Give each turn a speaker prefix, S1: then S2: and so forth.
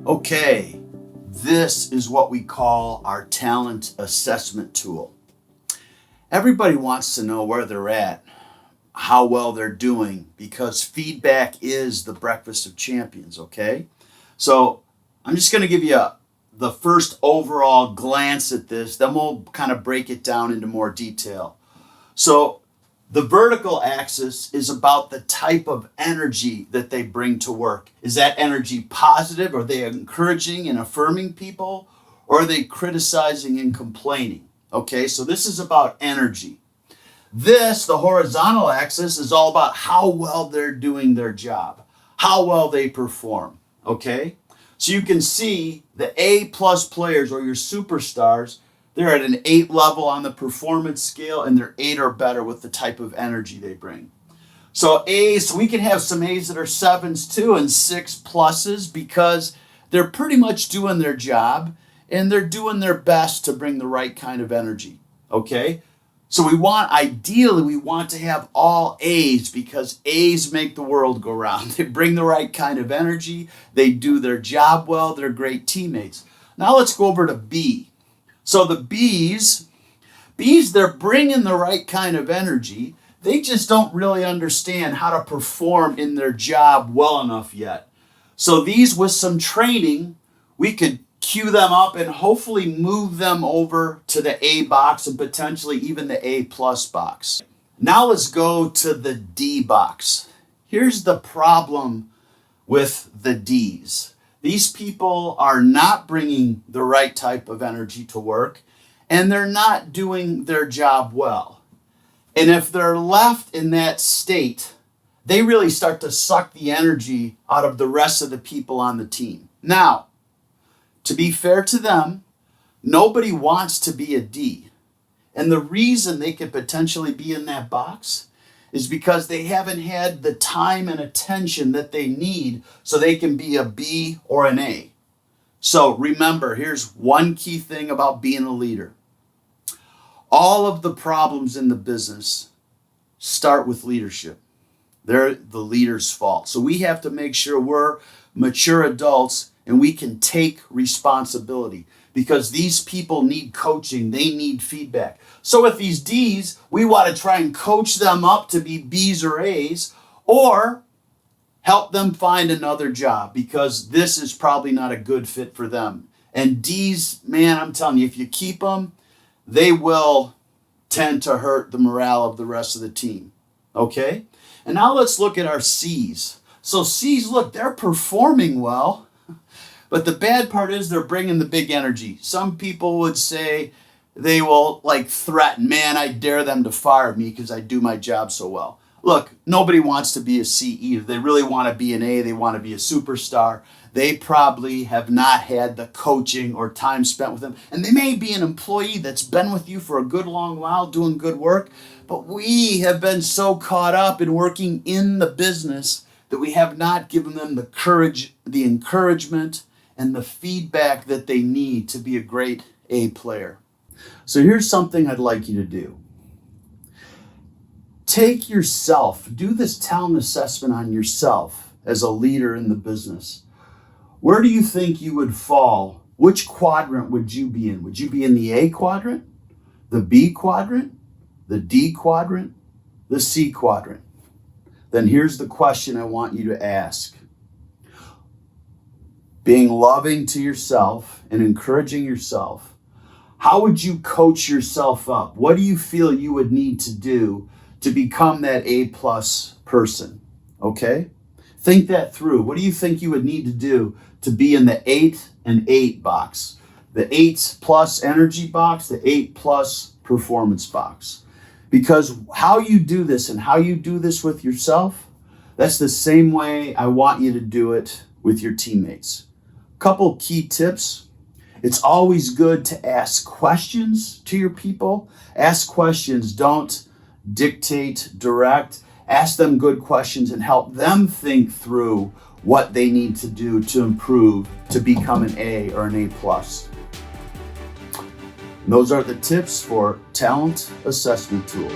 S1: Okay, this is what we call our talent assessment tool. Everybody wants to know where they're at, how well they're doing, because feedback is the breakfast of champions, okay? So I'm just going to give you the first overall glance at this, then we'll kind of break it down into more detail. So the vertical axis is about the type of energy that they bring to work. Is that energy positive? Are they encouraging and affirming people? Or are they criticizing and complaining? Okay, so this is about energy. This, the horizontal axis, is all about how well they're doing their job, how well they perform. Okay, so you can see the A+ players or your superstars, they're at an 8 level on the performance scale, and they're 8 or better with the type of energy they bring. So A's, we can have some A's that are 7s too and 6+s because they're pretty much doing their job and they're doing their best to bring the right kind of energy. Okay? So ideally we want to have all A's because A's make the world go round. They bring the right kind of energy, they do their job well, they're great teammates. Now let's go over to B. So the B's, they're bringing the right kind of energy. They just don't really understand how to perform in their job well enough yet. So these, with some training, we could cue them up and hopefully move them over to the A box and potentially even the A+ box. Now let's go to the D box. Here's the problem with the D's. These people are not bringing the right type of energy to work, and they're not doing their job well. And if they're left in that state, they really start to suck the energy out of the rest of the people on the team. Now, to be fair to them, nobody wants to be a D. And the reason they could potentially be in that box is because they haven't had the time and attention that they need so they can be a B or an A. So remember, here's one key thing about being a leader. All of the problems in the business start with leadership. They're the leader's fault. So we have to make sure we're mature adults and we can take responsibility because these people need coaching. They need feedback. So with these D's, we want to try and coach them up to be B's or A's or help them find another job because this is probably not a good fit for them. And D's, man, I'm telling you, if you keep them, they will tend to hurt the morale of the rest of the team. Okay? And now let's look at our C's. So C's, look, they're performing well. But the bad part is they're bringing the big energy. Some people would say they will threaten, man, I dare them to fire me because I do my job so well. Look, nobody wants to be a C either. They really want to be an A. They want to be a superstar. They probably have not had the coaching or time spent with them. And they may be an employee that's been with you for a good long while doing good work. But we have been so caught up in working in the business that we have not given them the courage, the encouragement, and the feedback that they need to be a great A player. So here's something I'd like you to do. Take yourself, do this talent assessment on yourself as a leader in the business. Where do you think you would fall? Which quadrant would you be in? Would you be in the A quadrant, the B quadrant, the D quadrant, the C quadrant? Then here's the question I want you to ask. Being loving to yourself and encouraging yourself, how would you coach yourself up? What do you feel you would need to do to become that A+ person? Okay? Think that through. What do you think you would need to do to be in the 8 and 8 box? The 8+ energy box, the 8+ performance box. Because how you do this and how you do this with yourself, that's the same way I want you to do it with your teammates. Couple key tips. It's always good to ask questions to your people. Ask questions. Don't dictate, direct. Ask them good questions and help them think through what they need to do to improve to become an A or an A+. And those are the tips for Talent Assessment Tool.